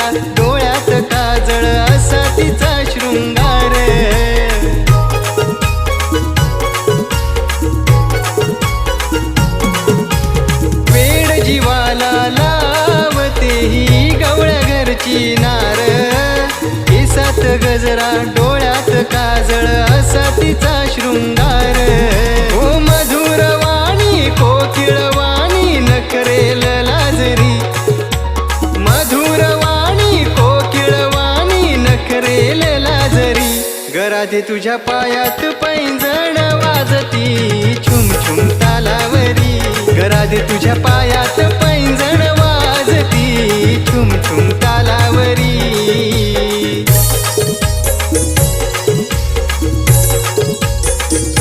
गजरा डोळ्यात काजळ असा तिचा शृंगार वेड जीवाला लावते ही गवळ्या घरची नार केसात गजरा डोळ्यात काजळ असा तिचा शृंगार ओ मधुरवाणी कोकिळवाणी नखरेल लाजरी मधुरवाणी कोकिळवाणी नखरेल लाजरी गराधे तुझ्या पायात पैंजण वाजती छुम छुम तालावरी गराधे तुझ्या पायात